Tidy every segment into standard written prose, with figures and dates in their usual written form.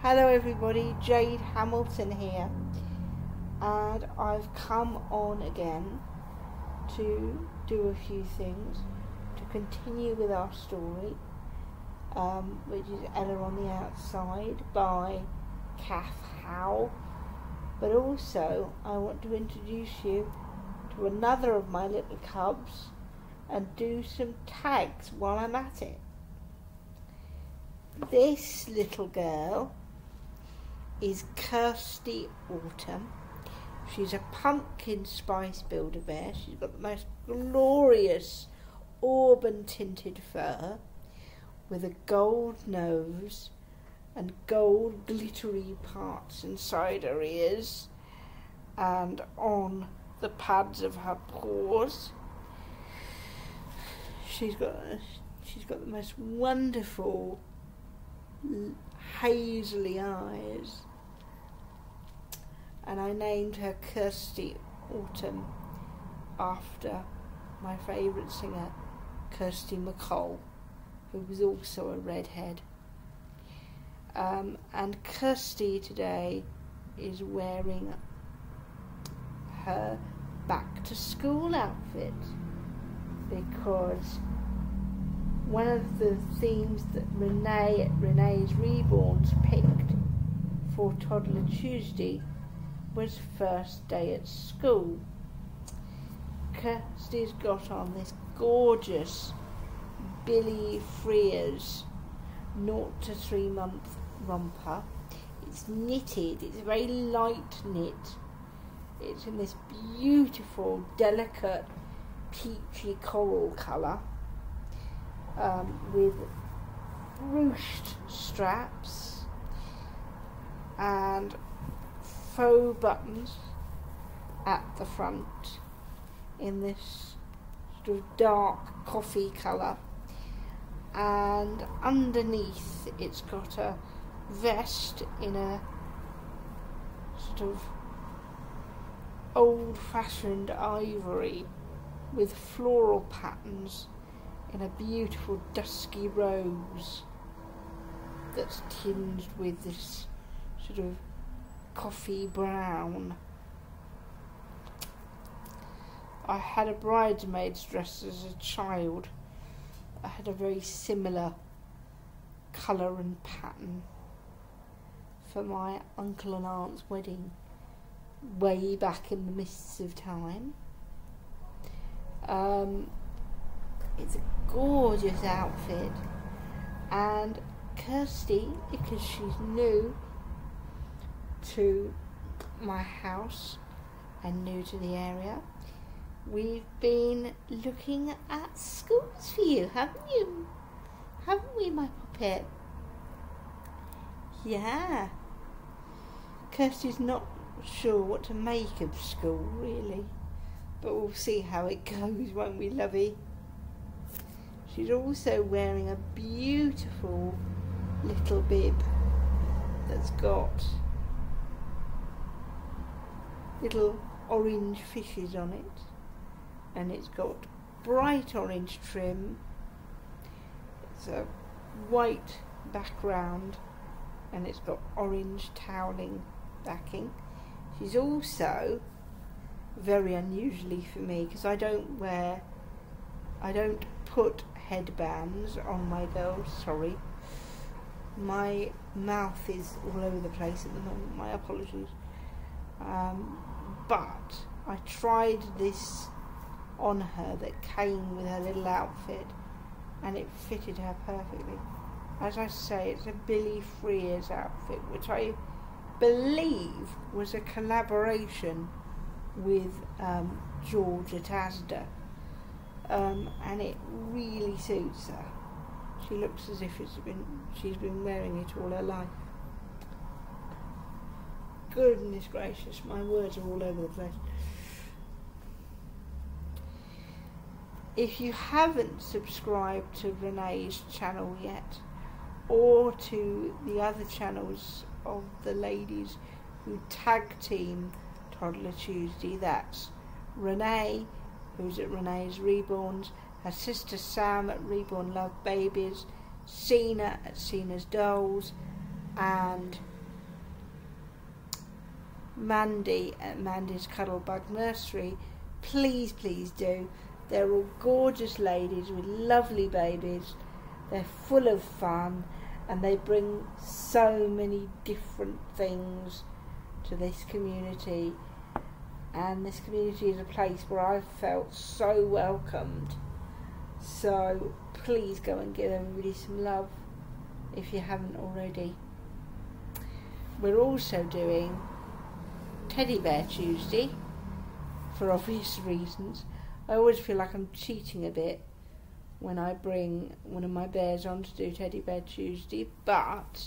Hello everybody, Jade Hamilton here, and I've come on again to do a few things to continue with our story, which is Ella on the Outside by Kath Howe. But also I want to introduce you to another of my little cubs and do some tags while I'm at it. This little girl is Kirsty Autumn. She's a pumpkin spice Build-A-Bear. She's got the most glorious auburn tinted fur with a gold nose and gold glittery parts inside her ears and on the pads of her paws. She's got the most wonderful hazily eyes, and I named her Kirsty Autumn after my favourite singer, Kirsty MacColl, who was also a redhead. And Kirsty today is wearing her back to school outfit because one of the themes that Renee's Reborns picked for Toddler Tuesday was first day at school. Kirsty's got on this gorgeous Billy Frears 0 to 3 month romper. It's knitted, it's a very light knit. It's in this beautiful, delicate, peachy coral colour with ruched straps and faux buttons at the front in this sort of dark coffee colour, and underneath it's got a vest in a sort of old-fashioned ivory with floral patterns in a beautiful dusky rose that's tinged with this sort of coffee brown. I had a bridesmaid's dress as a child. I had a very similar colour and pattern for my uncle and aunt's wedding way back in the mists of time. It's a gorgeous outfit, and Kirsty, because she's new to my house and new to the area, we've been looking at schools for you, haven't you? Haven't we, my puppet? Yeah. Kirsty's not sure what to make of school, really, but we'll see how it goes, won't we, lovey? She's also wearing a beautiful little bib that's got little orange fishes on it, and it's got bright orange trim. It's a white background and it's got orange toweling backing. She's also, very unusually for me, because I don't put headbands on my girls, sorry. My mouth is all over the place at the moment, my apologies. But I tried this on her that came with her little outfit, and it fitted her perfectly. As I say, it's a Billy Frears outfit, which I believe was a collaboration with George at Asda, and it really suits her. She looks as if she's been wearing it all her life. Goodness gracious, my words are all over the place. If you haven't subscribed to Renee's channel yet, or to the other channels of the ladies who tag team Toddler Tuesday, that's Renee, who's at Renee's Reborns, her sister Sam at Reborn Love Babies, Sina at Sina's Dolls, and Mandy at Mandy's Cuddlebug Nursery, please do. They're all gorgeous ladies with lovely babies. They're full of fun and they bring so many different things to this community, and this community is a place where I've felt so welcomed. So please go and give everybody some love if you haven't already. We're also doing Teddy Bear Tuesday for obvious reasons. I always feel like I'm cheating a bit when I bring one of my bears on to do Teddy Bear Tuesday, but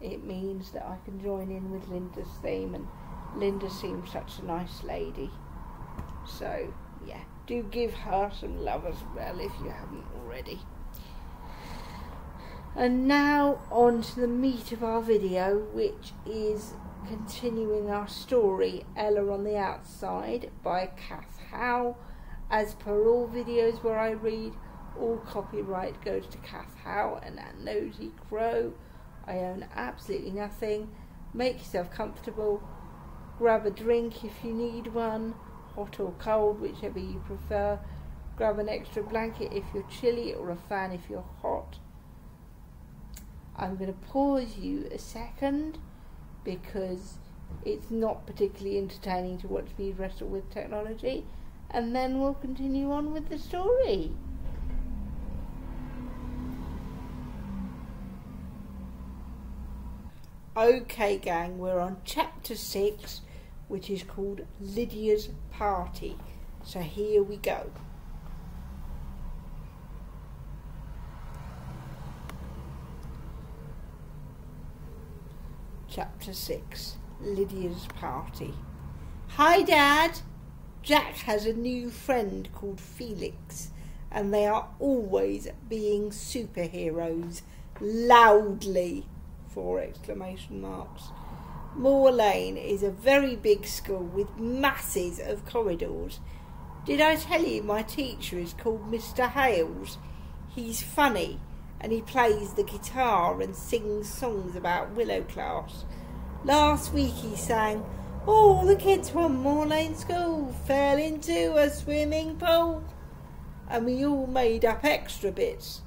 it means that I can join in with Linda's theme, and Linda seems such a nice lady. So yeah, do give her some love as well if you haven't already. And now on to the meat of our video, which is continuing our story, Ella on the Outside by Kath Howe. As per all videos where I read, all copyright goes to Kath Howe and that nosy crow. I own absolutely nothing. Make yourself comfortable. Grab a drink if you need one, hot or cold, whichever you prefer. Grab an extra blanket if you're chilly, or a fan if you're hot. I'm going to pause you a second because it's not particularly entertaining to watch me wrestle with technology, and then we'll continue on with the story. Okay gang, we're on chapter 6, which is called Lydia's Party. So here we go. Chapter 6, Lydia's Party. Hi Dad! Jack has a new friend called Felix, and they are always being superheroes. Loudly! 4 exclamation marks. Moor Lane is a very big school with masses of corridors. Did I tell you my teacher is called Mr. Hales? He's funny and he plays the guitar and sings songs about Willow Class. Last week he sang, "All the kids from Moor Lane School fell into a swimming pool," and we all made up extra bits.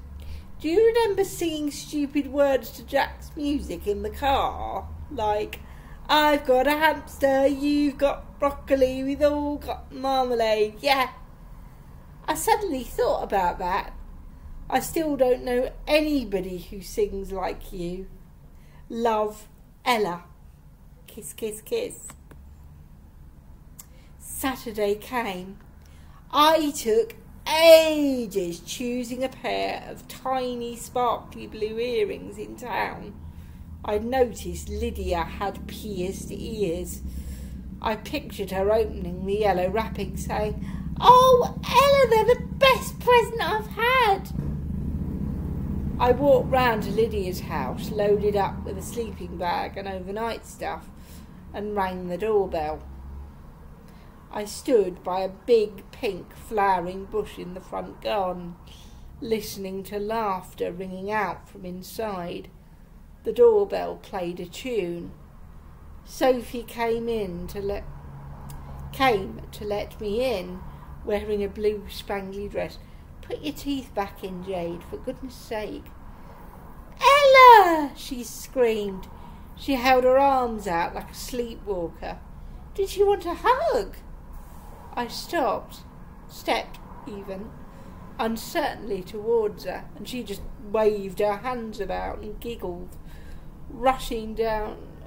Do you remember singing stupid words to Jack's music in the car? Like, "I've got a hamster, you've got broccoli, we've all got marmalade, yeah." I suddenly thought about that. I still don't know anybody who sings like you. Love, Ella. Kiss, kiss, kiss. Saturday came. I took ages choosing a pair of tiny sparkly blue earrings in town. I'd noticed Lydia had pierced ears. I pictured her opening the yellow wrapping saying, "Oh, Ella, they're the best present I've had." I walked round to Lydia's house, loaded up with a sleeping bag and overnight stuff, and rang the doorbell. I stood by a big pink flowering bush in the front garden, listening to laughter ringing out from inside. The doorbell played a tune. Sophie came to let me in, wearing a blue spangly dress. "Put your teeth back in, Jade, for goodness sake." "Ella!" she screamed. She held her arms out like a sleepwalker. Did she want a hug? I stepped even, uncertainly towards her, and she just waved her hands about and giggled, rushing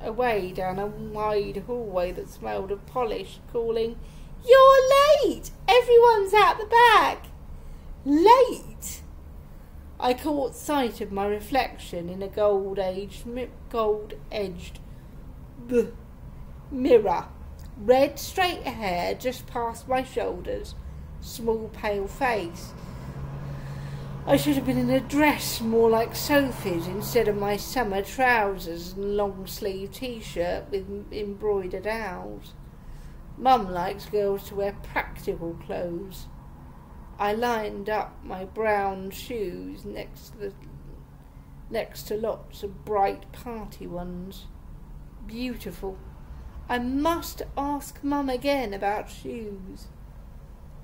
away down a wide hallway that smelled of polish, calling, "You're late! Everyone's out the back!" Late? I caught sight of my reflection in a gold-edged mirror. Red straight hair just past my shoulders, small pale face. I should have been in a dress more like Sophie's instead of my summer trousers and long-sleeve t-shirt with embroidered owls. Mum likes girls to wear practical clothes. I lined up my brown shoes next to lots of bright party ones. Beautiful. I must ask Mum again about shoes.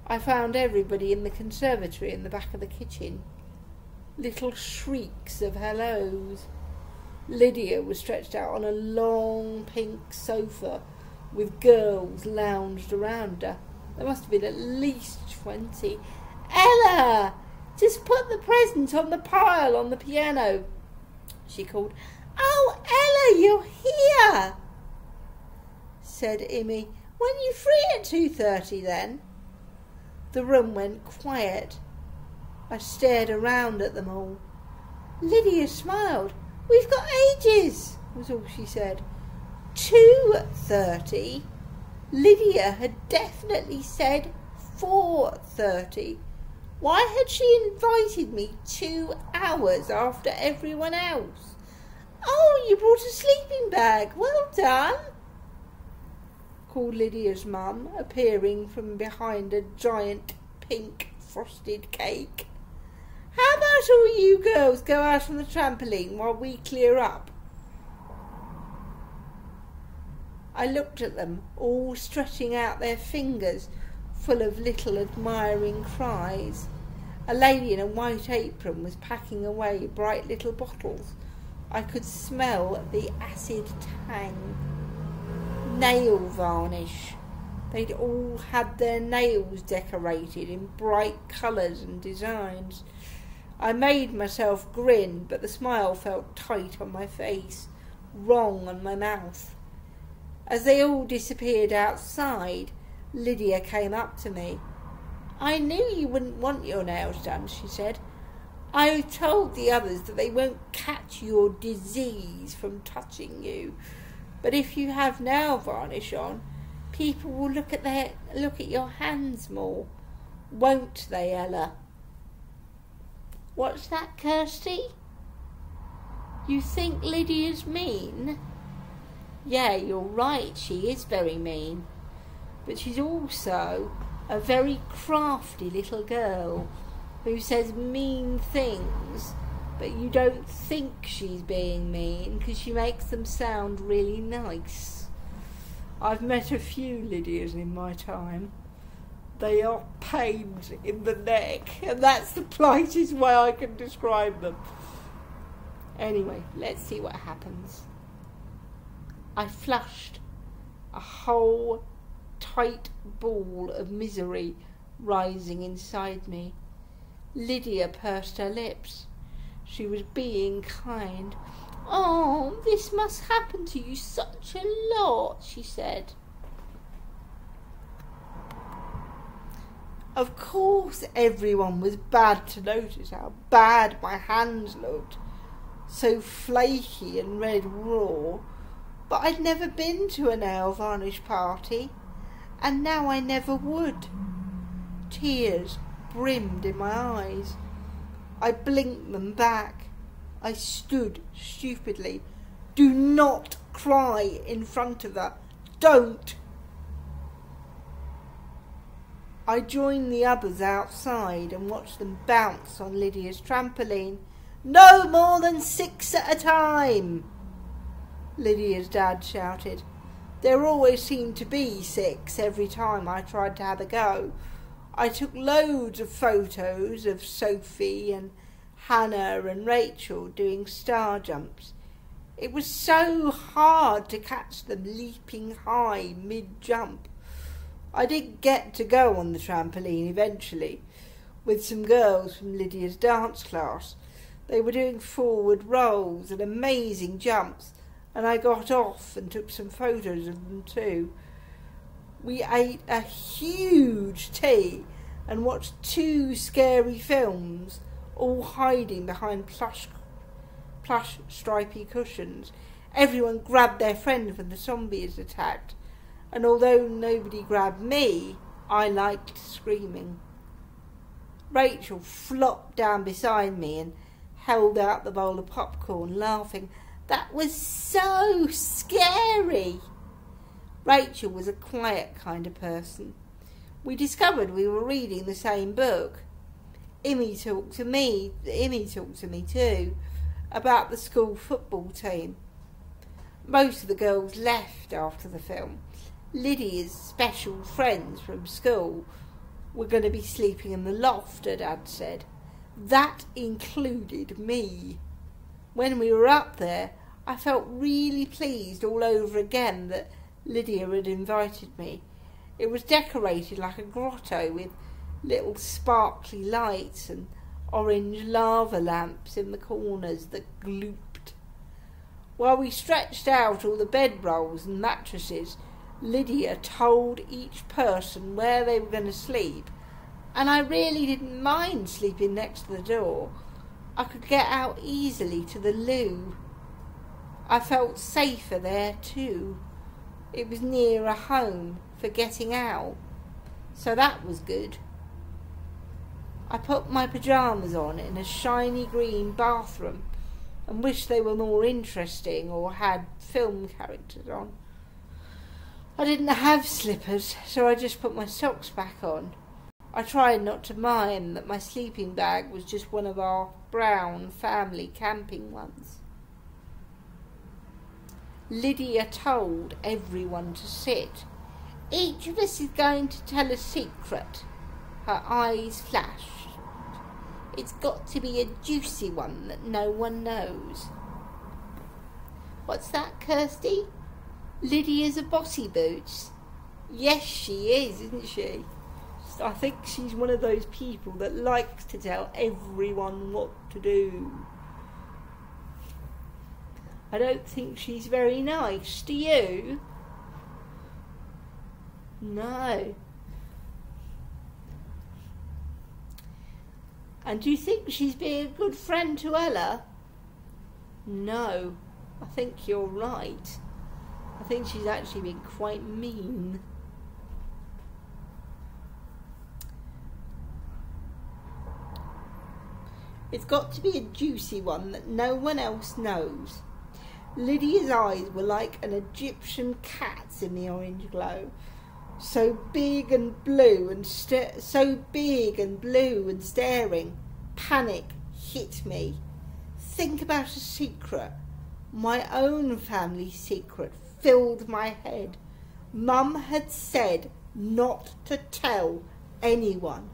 I found everybody in the conservatory in the back of the kitchen. Little shrieks of hellos. Lydia was stretched out on a long pink sofa with girls lounged around her. There must have been at least 20. "Ella, just put the present on the pile on the piano," she called. "Oh, Ella, you're here," said Immy. "When you free at 2:30 then?" The room went quiet. I stared around at them all. Lydia smiled. "We've got ages," was all she said. 2:30? Lydia had definitely said 4:30. Why had she invited me 2 hours after everyone else? "Oh, you brought a sleeping bag. Well done," called Lydia's mum, appearing from behind a giant pink frosted cake. "How about all you girls go out on the trampoline while we clear up?" I looked at them, all stretching out their fingers, full of little admiring cries. A lady in a white apron was packing away bright little bottles. I could smell the acid tang. Nail varnish. They'd all had their nails decorated in bright colours and designs. I made myself grin, but the smile felt tight on my face, wrong on my mouth. As they all disappeared outside, Lydia came up to me. "I knew you wouldn't want your nails done," she said. "I told the others that they won't catch your disease from touching you. But if you have nail varnish on, people will look at your hands more. Won't they, Ella?" "What's that, Kirsty?" "You think Lydia's mean?" "Yeah, you're right, she is very mean. But she's also a very crafty little girl who says mean things, but you don't think she's being mean because she makes them sound really nice. I've met a few Lydias in my time. They are pains in the neck, and that's the politest way I can describe them. Anyway, let's see what happens." I flushed, a whole tight ball of misery rising inside me. Lydia pursed her lips. She was being kind. "Oh, this must happen to you such a lot," she said. Of course everyone was bad to notice how bad my hands looked, so flaky and red raw, but I'd never been to a nail varnish party, and now I never would. Tears brimmed in my eyes. I blinked them back. I stood stupidly. "Do not cry in front of her. Don't." I joined the others outside and watched them bounce on Lydia's trampoline. "No more than 6 at a time," Lydia's dad shouted. There always seemed to be 6 every time I tried to have a go. I took loads of photos of Sophie and Hannah and Rachel doing star jumps. It was so hard to catch them leaping high mid-jump. I did get to go on the trampoline eventually, with some girls from Lydia's dance class. They were doing forward rolls and amazing jumps, and I got off and took some photos of them too. We ate a huge tea and watched 2 scary films, all hiding behind plush stripy cushions. Everyone grabbed their friend when the zombies attacked, and although nobody grabbed me, I liked screaming. Rachel flopped down beside me and held out the bowl of popcorn, laughing. "That was so scary." Rachel was a quiet kind of person. We discovered we were reading the same book. Immy talked to me too, about the school football team. Most of the girls left after the film. Lydia's special friends from school were going to be sleeping in the loft, her dad said. That included me. When we were up there, I felt really pleased all over again that Lydia had invited me. It was decorated like a grotto with little sparkly lights and orange lava lamps in the corners that glooped. While we stretched out all the bedrolls and mattresses, Lydia told each person where they were going to sleep, and I really didn't mind sleeping next to the door. I could get out easily to the loo. I felt safer there too. It was nearer home for getting out, so that was good. I put my pyjamas on in a shiny green bathroom and wished they were more interesting or had film characters on. I didn't have slippers, so I just put my socks back on. I tried not to mind that my sleeping bag was just one of our brown family camping ones. Lydia told everyone to sit. Each of us is going to tell a secret. Her eyes flashed. It's got to be a juicy one that no one knows. What's that, Kirsty? Lydia's a bossy boots. Yes, she is, isn't she? I think she's one of those people that likes to tell everyone what to do. I don't think she's very nice, do you? No. And do you think she's being a good friend to Ella? No, I think you're right. I think she's actually been quite mean. It's got to be a juicy one that no one else knows. Lydia's eyes were like an Egyptian cat's in the orange glow. So big and blue and staring. Panic hit me. Think about a secret. My own family secret filled my head. Mum had said not to tell anyone.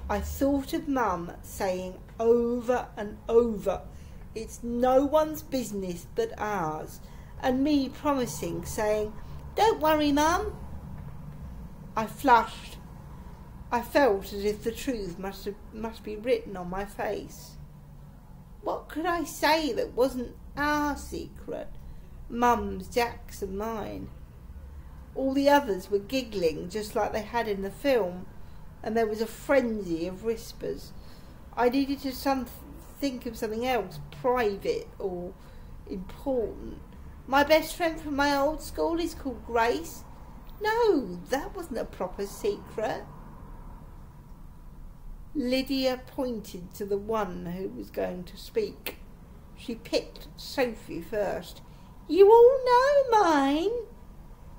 I thought of Mum saying over and over, it's no one's business but ours, and me promising, saying, don't worry, Mum. I flushed. I felt as if the truth must be written on my face. What could I say that wasn't our secret? Mum's, Jack's and mine. All the others were giggling just like they had in the film, and there was a frenzy of whispers. I needed to think of something else, private or important. My best friend from my old school is called Grace. No, that wasn't a proper secret. Lydia pointed to the one who was going to speak. She picked Sophie first. You all know mine,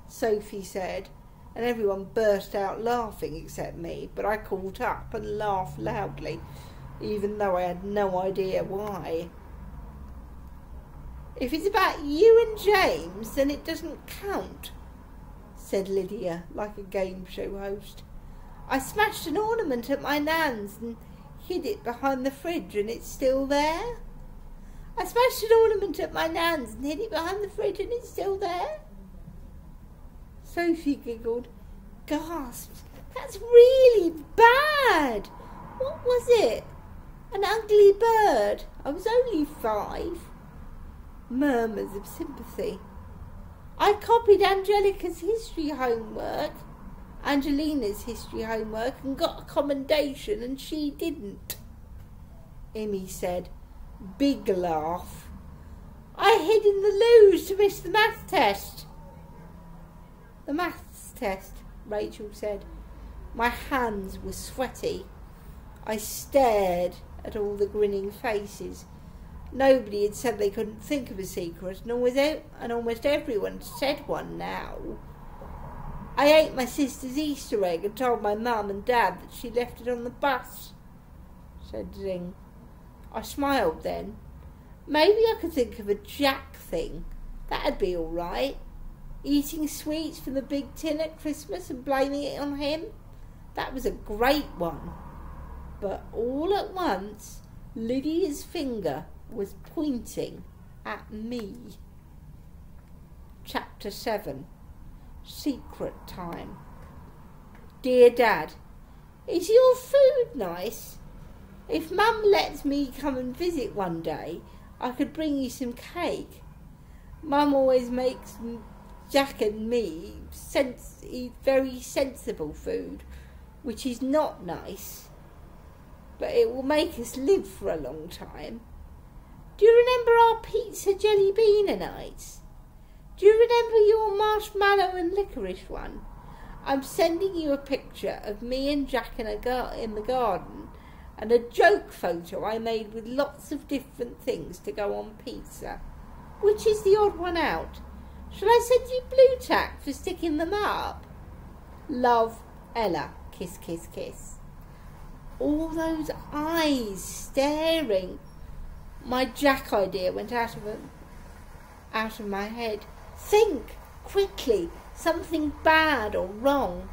Sophie said, and everyone burst out laughing except me, but I caught up and laughed loudly, even though I had no idea why. If it's about you and James, then it doesn't count, said Lydia, like a game show host. I smashed an ornament at my nan's and hid it behind the fridge, and it's still there. I smashed an ornament at my nan's and hid it behind the fridge, and it's still there. Sophie giggled, gasped. That's really bad. What was it? An ugly bird. I was only 5. Murmurs of sympathy. I copied Angelina's history homework, and got a commendation, and she didn't, Emmy said. Big laugh. I hid in the loos to miss the math test. The maths test, Rachel said. My hands were sweaty. I stared at all the grinning faces. Nobody had said they couldn't think of a secret, and almost everyone said one now. I ate my sister's Easter egg and told my mum and dad that she left it on the bus, said Zing. I smiled then. Maybe I could think of a Jack thing. That'd be all right. Eating sweets from the big tin at Christmas and blaming it on him. That was a great one. But all at once, Lydia's finger was pointing at me. Chapter 7. Secret Time. Dear Dad, is your food nice? If Mum lets me come and visit one day, I could bring you some cake. Mum always makes Jack and me eat very sensible food, which is not nice, but it will make us live for a long time. Do you remember our pizza jelly beaner nights? Do you remember your marshmallow and licorice one? I'm sending you a picture of me and Jack in the garden and a joke photo I made with lots of different things to go on pizza. Which is the odd one out? Shall I send you blue tack for sticking them up? Love, Ella. Kiss, kiss, kiss. All those eyes staring. My Jack idea went out of my head. Think, quickly, something bad or wrong.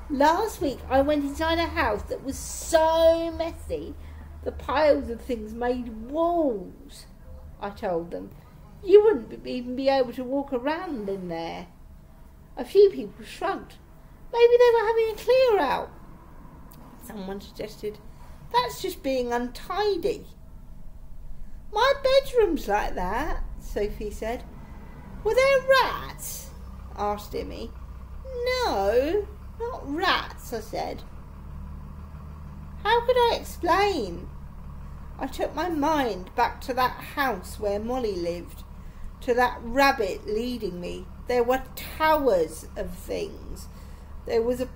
Last week I went inside a house that was so messy, the piles of things made walls. I told them. You wouldn't even be able to walk around in there. A few people shrugged. Maybe they were having a clear out. Someone suggested, that's just being untidy. My bedroom's like that, Sophie said. Were there rats? Asked Emmy. No, not rats, I said. How could I explain? I took my mind back to that house where Molly lived, to that rabbit leading me. There were towers of things. There was a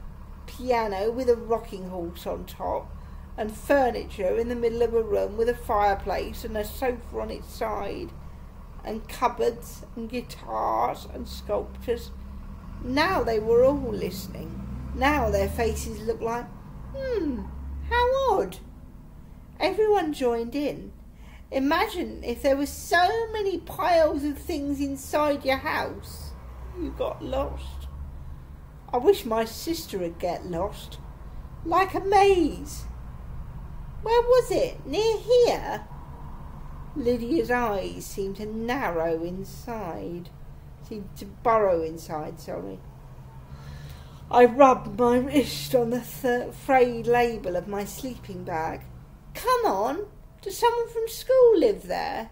piano with a rocking horse on top, and furniture in the middle of a room with a fireplace and a sofa on its side, and cupboards and guitars and sculptures. Now they were all listening. Now their faces looked like, how odd. Everyone joined in. Imagine if there were so many piles of things inside your house, you got lost. I wish my sister would get lost. Like a maze. Where was it? Near here? Lydia's eyes seemed to burrow inside, I rubbed my wrist on the frayed label of my sleeping bag. Come on, does someone from school live there?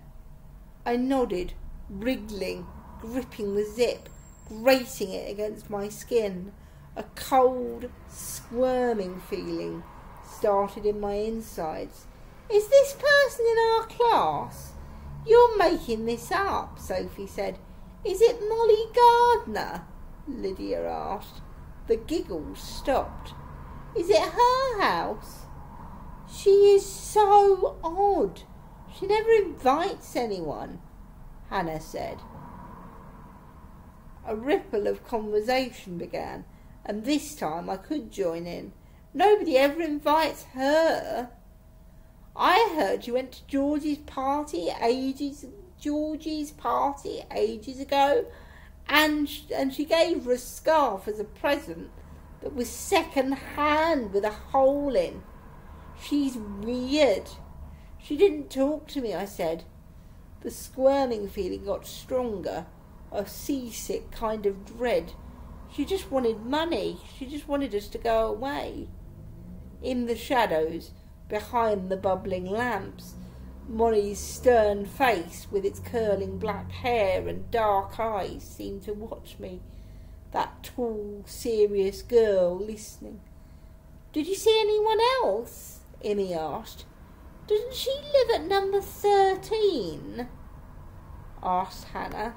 I nodded, wriggling, gripping the zip, grating it against my skin. A cold, squirming feeling started in my insides. Is this person in our class? You're making this up, Sophie said. Is it Molly Gardner? Lydia asked. The giggles stopped. Is it her house? She is so odd. She never invites anyone, Hannah said. A ripple of conversation began, and this time I could join in. Nobody ever invites her. I heard you went to Georgie's party ages ago, and she gave her a scarf as a present that was second hand with a hole in. She's weird. She didn't talk to me, I said. The squirming feeling got stronger, a seasick kind of dread. She just wanted money. She just wanted us to go away. In the shadows, behind the bubbling lamps, Molly's stern face with its curling black hair and dark eyes seemed to watch me. That tall, serious girl listening. Did you see anyone else? Emmy asked. Doesn't she live at number 13? Asked Hannah.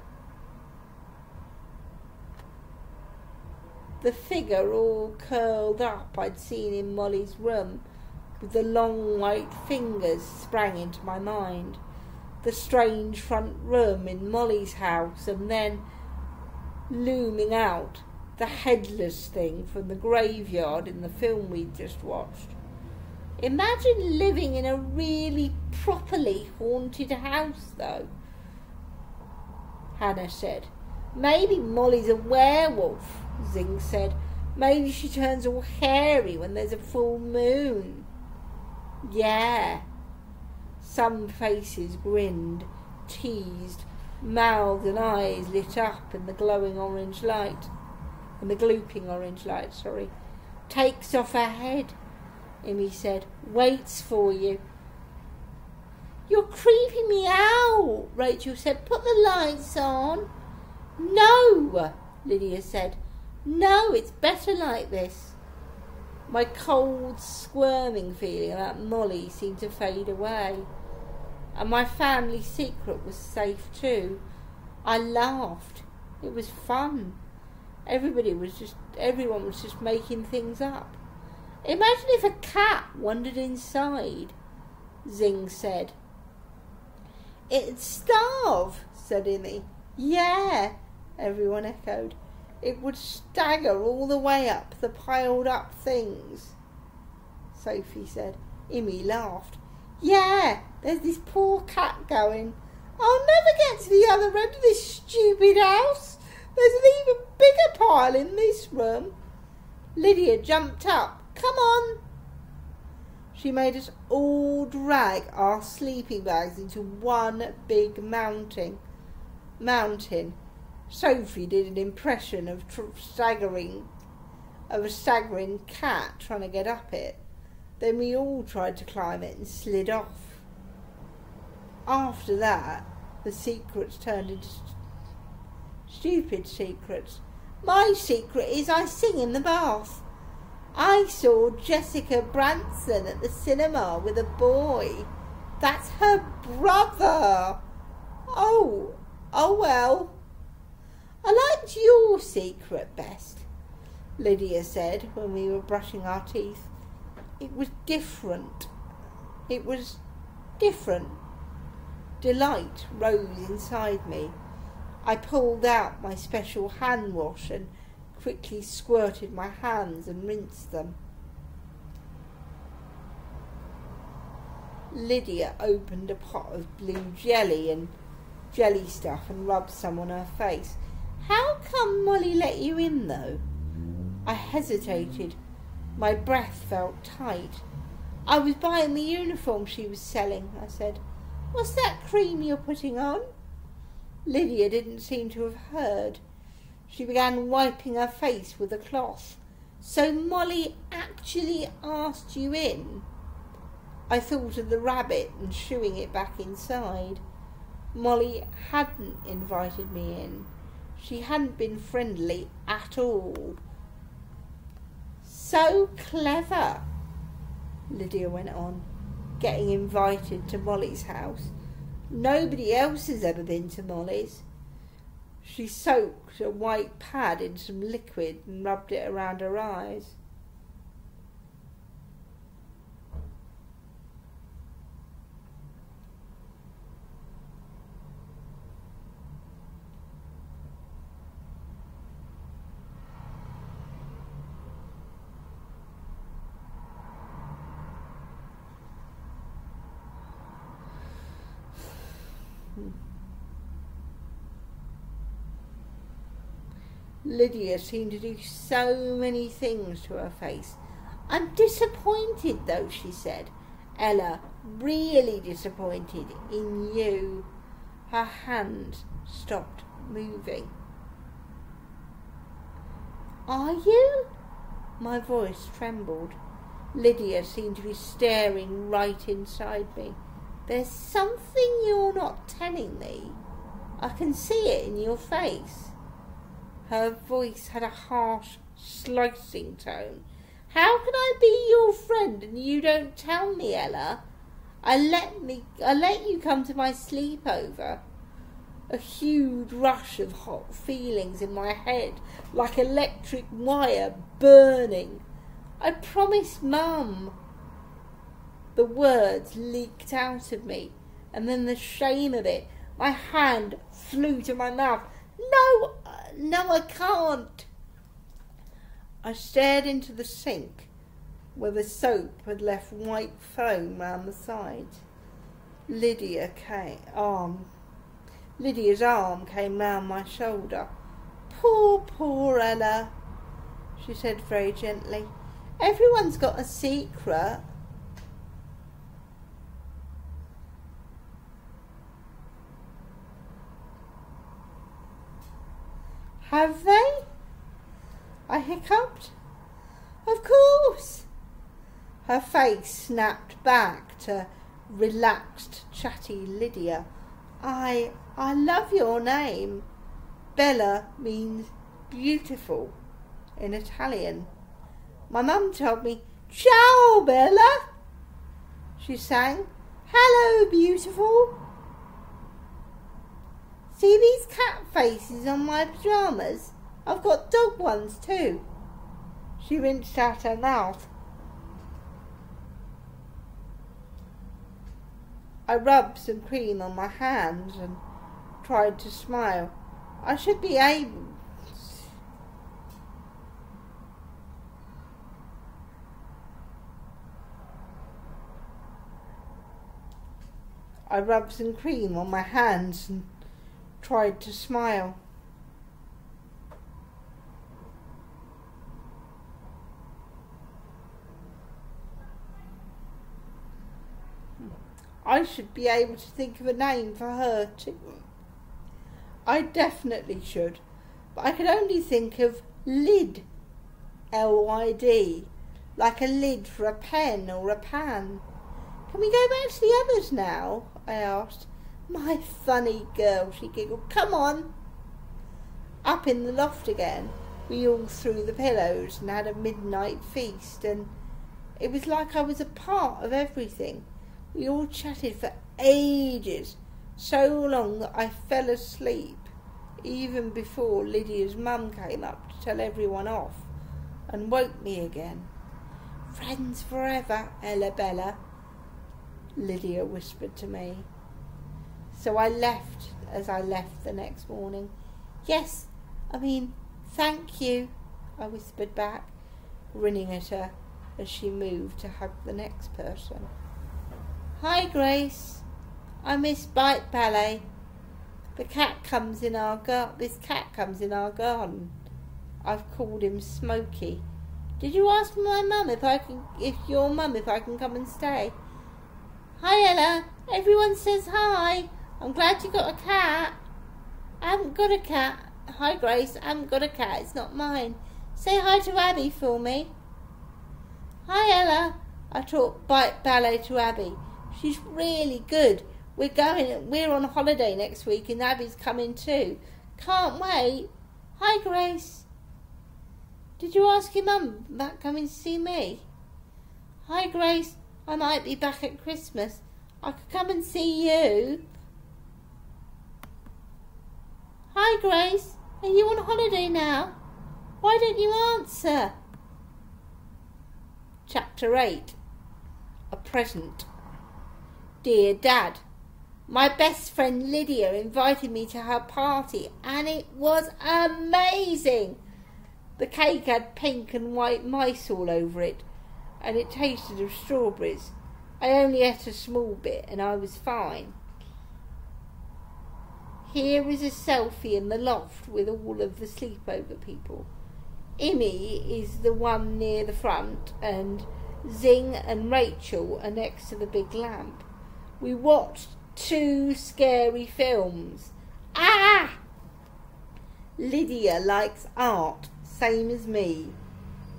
The figure all curled up I'd seen in Molly's room, with the long white fingers, sprang into my mind. The strange front room in Molly's house, and then, looming out, the headless thing from the graveyard in the film we'd just watched. Imagine living in a really properly haunted house, though. Hannah said. Maybe Molly's a werewolf, Zing said. Maybe she turns all hairy when there's a full moon. Yeah. Some faces grinned, teased, mouths and eyes lit up in the glowing orange light. In the glooping orange light, sorry. Takes off her head, Immy said. Waits for you. You're creeping me out, Rachel said. Put the lights on. No, Lydia said. No, it's better like this. My cold, squirming feeling about Molly seemed to fade away. And my family secret was safe too. I laughed. It was fun. Everyone was just making things up. Imagine if a cat wandered inside, Zing said. It'd starve, said Immy. Yeah, everyone echoed. It would stagger all the way up the piled up things, Sophie said. Immy laughed. Yeah, there's this poor cat going. I'll never get to the other end of this stupid house. There's an even bigger pile in this room. Lydia jumped up. Come on. She made us all drag our sleeping bags into one big mountain. Sophie did an impression of a staggering cat trying to get up it. Then we all tried to climb it and slid off. After that, the secrets turned into stupid secrets. My secret is I sing in the bath. I saw Jessica Branson at the cinema with a boy. That's her brother. Oh well. I liked your secret best, Lydia said when we were brushing our teeth. It was different. Delight rose inside me. I pulled out my special hand wash and quickly squirted my hands and rinsed them. Lydia opened a pot of blue jelly and jelly stuff and rubbed some on her face. How come Molly let you in, though? I hesitated. My breath felt tight. I was buying the uniform she was selling, I said. What's that cream you're putting on? Lydia didn't seem to have heard. She began wiping her face with a cloth. So Molly actually asked you in? I thought of the rabbit and shooing it back inside. Molly hadn't invited me in. She hadn't been friendly at all. So clever, Lydia went on, getting invited to Molly's house. Nobody else has ever been to Molly's. She soaked a white pad in some liquid and rubbed it around her eyes. Lydia seemed to do so many things to her face. I'm disappointed, though, she said. Ella, really disappointed in you. Her hands stopped moving. Are you? My voice trembled. Lydia seemed to be staring right inside me. There's something you're not telling me. I can see it in your face. Her voice had a harsh, slicing tone. How can I be your friend and you don't tell me, Ella? I let you come to my sleepover. A huge rush of hot feelings in my head, like electric wire burning. I promised Mum. The words leaked out of me, and then the shame of it. My hand flew to my mouth. No, I can't. I stared into the sink, where the soap had left white foam round the sides. Lydia came. Lydia's arm came round my shoulder. Poor Ella, she said very gently. Everyone's got a secret. Have they? I hiccuped. Of course. Her face snapped back to relaxed, chatty Lydia. I love your name. Bella means beautiful in Italian. My mum told me, Ciao, Bella, she sang. Hello, beautiful. See these cat faces on my pyjamas? I've got dog ones too. She rinsed out her mouth. I rubbed some cream on my hands and tried to smile. I should be able... I rubbed some cream on my hands and tried to smile. I should be able to think of a name for her too. I definitely should, but I could only think of lid, L-Y-D, like a lid for a pen or a pan. Can we go back to the others now? I asked. My funny girl, she giggled. Come on. Up in the loft again, we all threw the pillows and had a midnight feast, and it was like I was a part of everything. We all chatted for ages, so long that I fell asleep, even before Lydia's mum came up to tell everyone off and woke me again. Friends forever, Ella Bella, Lydia whispered to me. So I left as I left the next morning. Yes, thank you, I whispered back, grinning at her as she moved to hug the next person. Hi, Grace. I miss Bite Ballet. This cat comes in our garden. I've called him Smokey. Did you ask my mum if I can come and stay? Hi, Ella. Everyone says hi. I'm glad you got a cat. I haven't got a cat. Hi, Grace. I haven't got a cat. It's not mine. Say hi to Abby for me. Hi, Ella. I taught Bite Ballet to Abby. She's really good. We're on holiday next week and Abby's coming too. Can't wait. Hi, Grace. Did you ask your mum about coming to see me? Hi, Grace. I might be back at Christmas. I could come and see you. Hi, Grace. Are you on holiday now? Why don't you answer? Chapter 8. A present. Dear Dad, my best friend Lydia invited me to her party and it was amazing. The cake had pink and white mice all over it and it tasted of strawberries. I only ate a small bit and I was fine. Here is a selfie in the loft with all of the sleepover people. Immy is the one near the front and Zing and Rachel are next to the big lamp. We watched 2 scary films. Ah! Lydia likes art, same as me.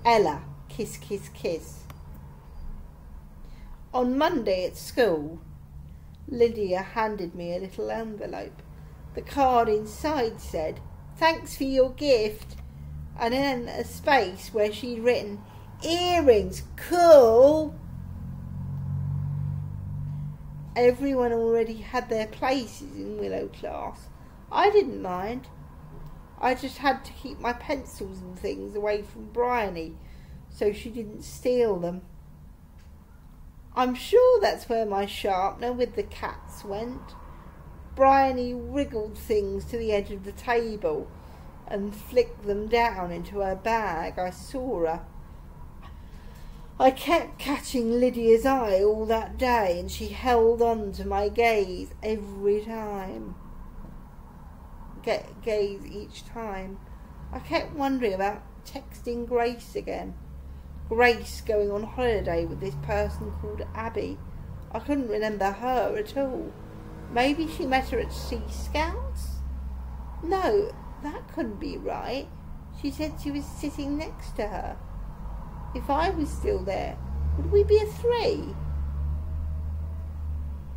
Ella, kiss, kiss, kiss. On Monday at school, Lydia handed me a little envelope. The card inside said, "Thanks for your gift," and then a space where she'd written, "Earrings, cool." Everyone already had their places in Willow class. I didn't mind. I just had to keep my pencils and things away from Bryony so she didn't steal them. I'm sure that's where my sharpener with the cats went. Bryony wriggled things to the edge of the table and flicked them down into her bag. I saw her. I kept catching Lydia's eye all that day and she held on to my gaze every time. gaze each time. I kept wondering about texting Grace again. Grace going on holiday with this person called Abby. I couldn't remember her at all. Maybe she met her at Sea Scouts? No, that couldn't be right. She said she was sitting next to her. If I was still there, would we be a three?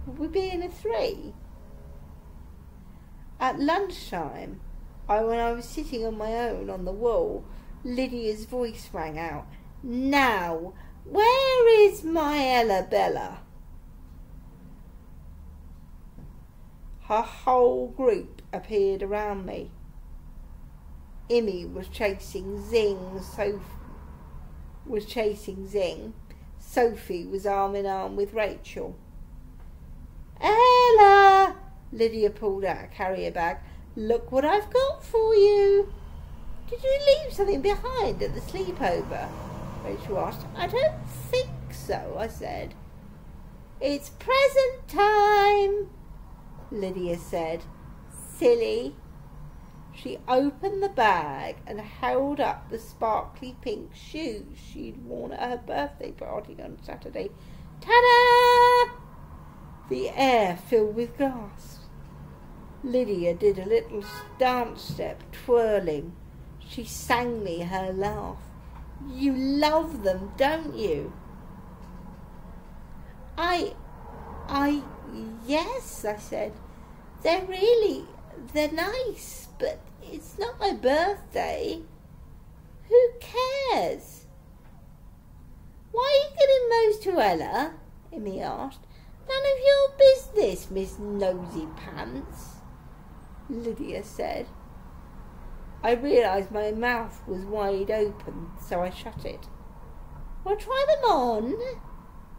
Would we be in a three? At lunchtime, when I was sitting on my own on the wall, Lydia's voice rang out. Now, where is my Ella Bella? Her whole group appeared around me. Immy was chasing Zing. Sophie was arm in arm with Rachel. Ella! Lydia pulled out a carrier bag. Look what I've got for you. Did you leave something behind at the sleepover? Rachel asked. I don't think so, I said. It's present time, Lydia said. Silly. She opened the bag and held up the sparkly pink shoes she'd worn at her birthday party on Saturday. Ta-da! The air filled with gasps. Lydia did a little dance step, twirling. She sang me her laugh. You love them, don't you? Yes, I said. They're nice, but it's not my birthday. Who cares? Why are you giving those to Ella? Immy asked. None of your business, Miss Nosy Pants, Lydia said. I realised my mouth was wide open, so I shut it. Well, try them on,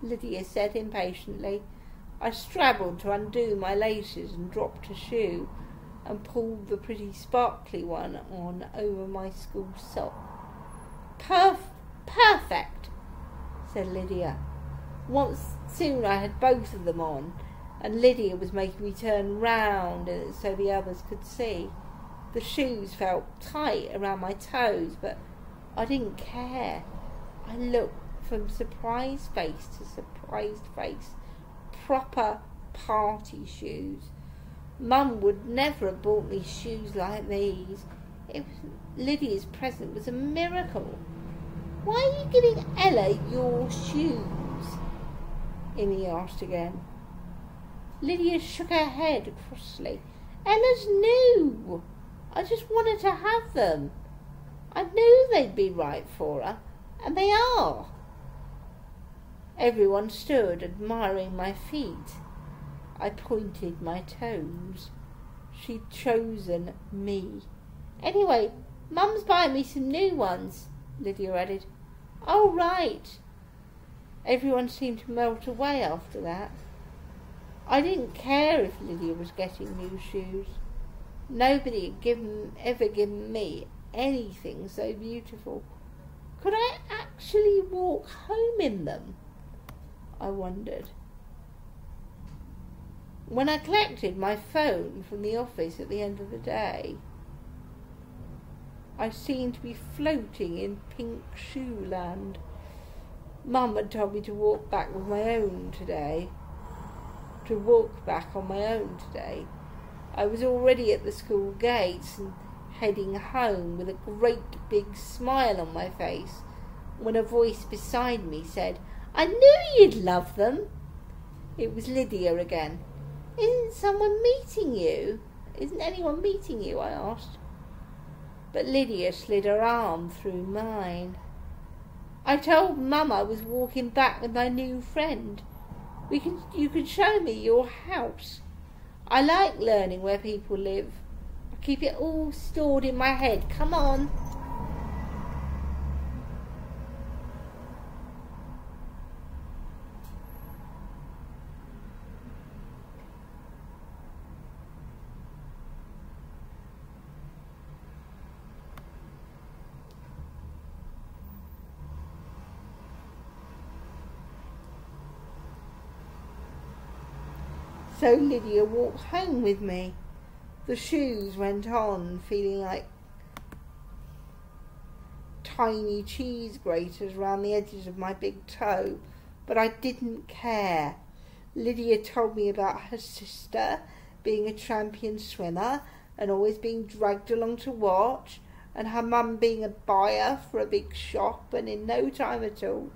Lydia said impatiently. I struggled to undo my laces and dropped a shoe and pulled the pretty sparkly one on over my school sock. Perfect, said Lydia. Soon I had both of them on, and Lydia was making me turn round so the others could see. The shoes felt tight around my toes, but I didn't care. I looked from surprised face to surprised face. Proper party shoes. Mum would never have bought me shoes like these. Lydia's present was a miracle. Why are you giving Ella your shoes? Immy asked again. Lydia shook her head crossly. Ella's new. I just wanted to have them. I knew they'd be right for her, and they are. Everyone stood admiring my feet. I pointed my toes. She'd chosen me. Anyway, Mum's buying me some new ones, Lydia added. Oh, right. Everyone seemed to melt away after that. I didn't care if Lydia was getting new shoes. Nobody had ever given me anything so beautiful. Could I actually walk home in them? I wondered. When I collected my phone from the office at the end of the day, I seemed to be floating in pink shoe land. Mum had told me to walk back on my own today. I was already at the school gates and heading home with a great big smile on my face when a voice beside me said, I knew you'd love them. It was Lydia again. Isn't anyone meeting you? I asked. But Lydia slid her arm through mine. I told Mum I was walking back with my new friend. You could show me your house. I like learning where people live. I keep it all stored in my head. Come on. So Lydia walked home with me. The shoes went on, feeling like tiny cheese graters around the edges of my big toe, but I didn't care. Lydia told me about her sister being a champion swimmer and always being dragged along to watch, and her mum being a buyer for a big shop, and in no time at all,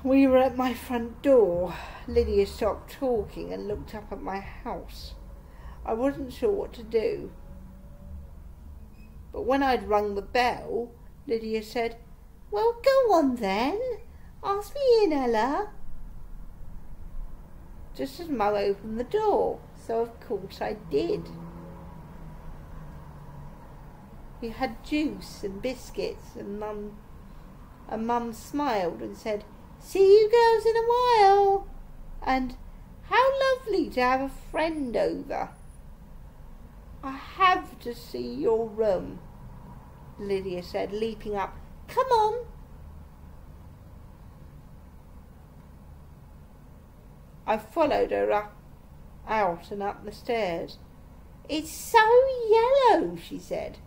we were at my front door. Lydia stopped talking and looked up at my house. I wasn't sure what to do. But when I'd rung the bell, Lydia said, "Well, go on then. Ask me in, Ella." Just as Mum opened the door, so of course I did. We had juice and biscuits, and Mum smiled and said, "See you girls in a while," and "How lovely to have a friend over." "I have to see your room," Lydia said, leaping up. "Come on." I followed her out and up the stairs. "It's so yellow," she said,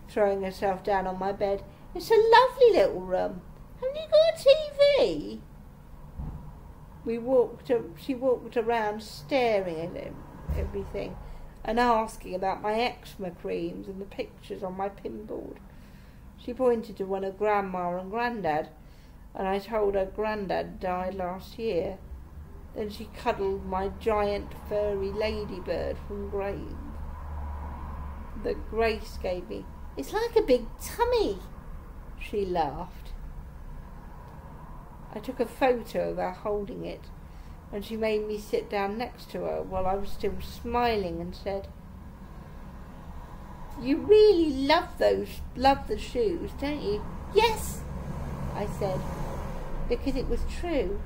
throwing herself down on my bed. "It's a lovely little room. Haven't you got a TV?" She walked around staring at everything and asking about my eczema creams and the pictures on my pinboard. She pointed to one of Grandma and Grandad, and I told her Grandad died last year. Then she cuddled my giant furry ladybird from Grave that Grace gave me. "It's like a big tummy," she laughed. I took a photo of her holding it, and she made me sit down next to her while I was still smiling and said, "You really love the shoes, don't you?" "Yes," I said, because it was true.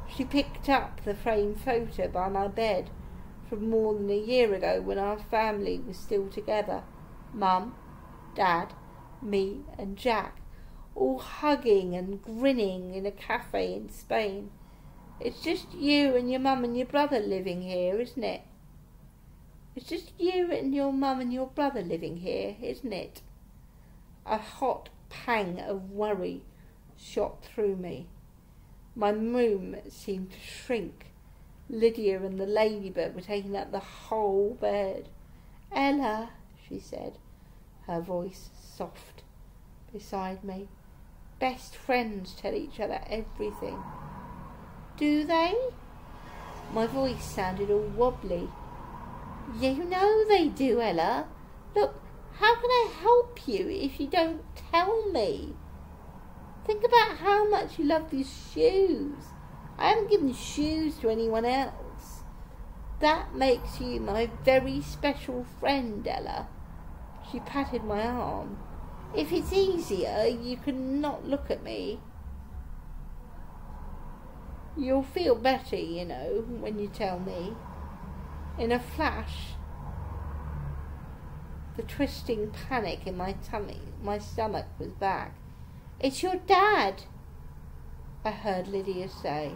She picked up the framed photo by my bed from more than a year ago when our family was still together. Mum, Dad, me and Jack, all hugging and grinning in a cafe in Spain. "It's just you and your mum and your brother living here, isn't it? It's just you and your mum and your brother living here, isn't it?" A hot pang of worry shot through me. My room seemed to shrink. Lydia and the ladybird were taking up the whole bed. "Ella," she said, her voice soft, beside me. "Best friends tell each other everything." "Do they?" My voice sounded all wobbly. "You know they do, Ella. Look, how can I help you if you don't tell me? Think about how much you love these shoes. I haven't given shoes to anyone else. That makes you my very special friend, Ella." She patted my arm. "If it's easier, you can not look at me. You'll feel better, you know, when you tell me." In a flash, the twisting panic in my stomach was back. "It's your dad," I heard Lydia say.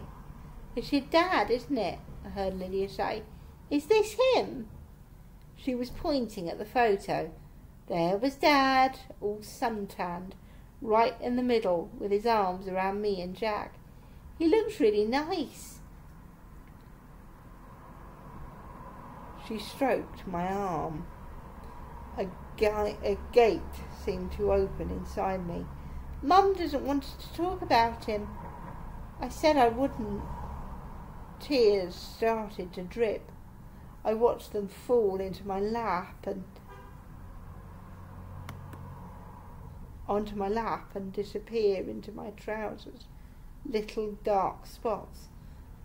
"It's your dad, isn't it?" I heard Lydia say. "Is this him?" She was pointing at the photo. There was Dad, all suntanned, right in the middle, with his arms around me and Jack. "He looks really nice." She stroked my arm. A gate seemed to open inside me. "Mum doesn't want us to talk about him." I said I wouldn't. Tears started to drip. I watched them fall into my lap and onto my lap and disappear into my trousers. Little dark spots.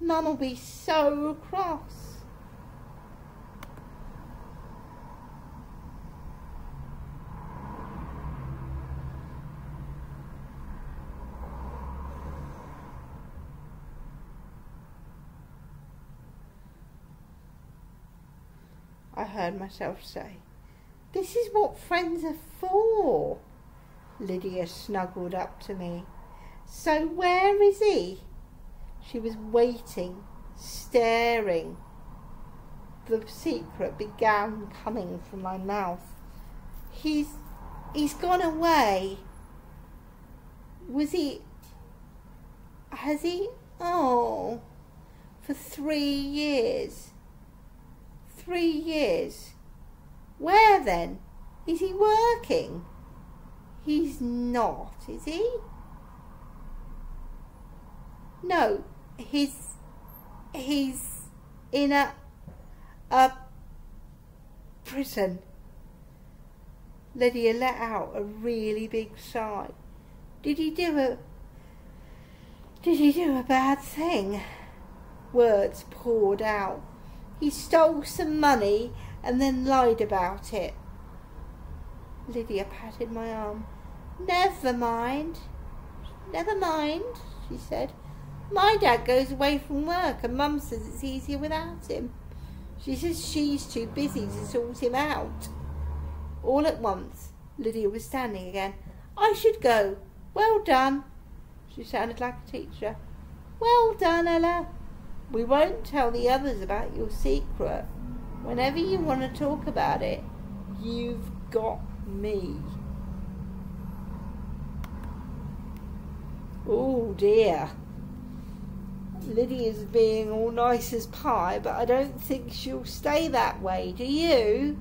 "Mum'll be so cross." I heard myself say. "This is what friends are for." Lydia snuggled up to me. "So where is he?" She was waiting, staring. the secret began coming from my mouth. He's gone away. Has he? Oh, for 3 years. 3 years. Where then? Is he working? He's not, is he? No, he's in a prison. Lydia let out a really big sigh. Did he do a bad thing? Words poured out. He stole some money and then lied about it. Lydia patted my arm. Never mind, she said. My dad goes away from work and Mum says it's easier without him. She says she's too busy to sort him out. All at once, Lydia was standing again. I should go. Well done. She sounded like a teacher. Well done, Ella. We won't tell the others about your secret. Whenever you want to talk about it, you've got me. Oh dear. Lydia's being all nice as pie, but I don't think she'll stay that way, do you?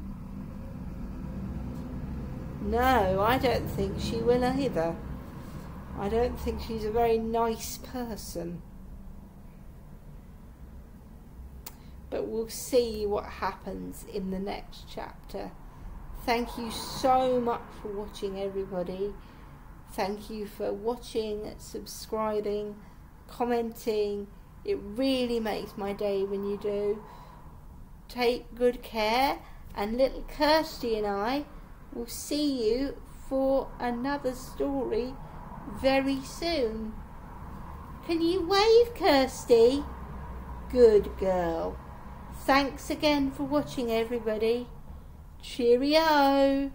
No, I don't think she will either. I don't think she's a very nice person. But we'll see what happens in the next chapter. Thank you so much for watching, everybody. Thank you for watching, subscribing, commenting. It really makes my day when you do. Take good care, and little Kirsty and I will see you for another story very soon. Can you wave, Kirsty? Good girl. Thanks again for watching, everybody. Cheerio.